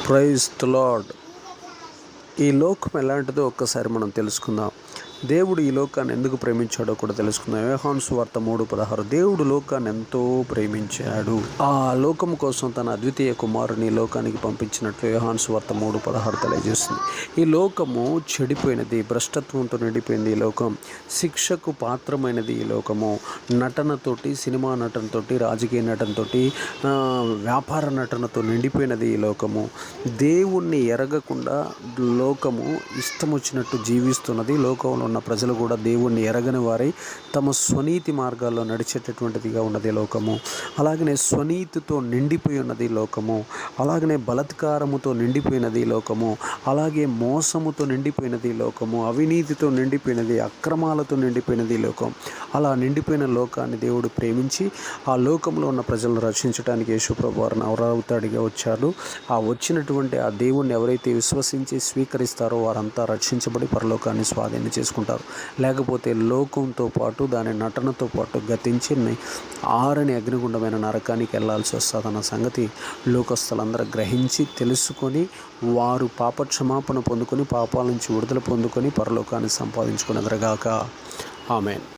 Praise the lord. ఈ లోకం ఎలాంటిదో ఒక్కసారి మనం తెలుసుకుందాం. దేవుడు ఈ లోకాన్ని ఎందుకు ప్రేమించాడో కూడా తెలుసుకుందాం. యోహాను సువార్త 3:16 దేవుడు లోకాన్ని ఎంతో ప్రేమించాడు, ఆ లోకం కోసం తన అద్వితీయ కుమారుని లోకానికి పంపించినట్లు యోహాను సువార్త 3:16 తెలియజేస్తుంది. ఈ లోకము చెడిపోయినది, భ్రష్టత్వంతో నిండిపోయింది. ఈ లోకం శిక్షకు పాత్రమైనది. ఈ లోకము నటనతోటి, సినిమా నటనతోటి, రాజకీయ నటనతోటి, వ్యాపార నటనతో నిండిపోయినది. ఈ లోకము దేవుణ్ణి ఎరగకుండా లోకము ఇష్టం వచ్చినట్టు జీవిస్తున్నది. లోకంలో ఉన్న ప్రజలు కూడా దేవుణ్ణి ఎరగని వారై తమ స్వనీతి మార్గాల్లో నడిచేటటువంటిదిగా ఉన్నది లోకము. అలాగనే స్వనీతితో నిండిపోయి ఉన్నది లోకము. అలాగనే బలాత్కారముతో నిండిపోయినది లోకము. అలాగే మోసముతో నిండిపోయినది లోకము. అవినీతితో నిండిపోయినది, అక్రమాలతో నిండిపోయినది లోకం. అలా నిండిపోయిన లోకాన్ని దేవుడు ప్రేమించి ఆ లోకంలో ఉన్న ప్రజలను రక్షించడానికి యేసుప్రభువు వారు నవరావతాడిగా వచ్చాడు. ఆ వచ్చినటువంటి ఆ దేవుణ్ణి ఎవరైతే విశ్వసించి స్వీకరిస్తారో వారంతా రక్షించబడి పరలోకాన్ని స్వాధీనం చేసుకుంటారు. లేకపోతే లోకంతో పాటు దాని నటనతో పాటు గతించి ఆరని అగ్నిగుండమైన నరకానికి వెళ్లాల్సి వస్తుందన్న సంగతి లోకస్తులందరూ గ్రహించి తెలుసుకొని వారు పాపక్షమాపణ పొందుకొని పాపాల నుంచి విడుదల పొందుకొని పరలోకాన్ని సంపాదించుకునేదరుగాక. ఆమేన్.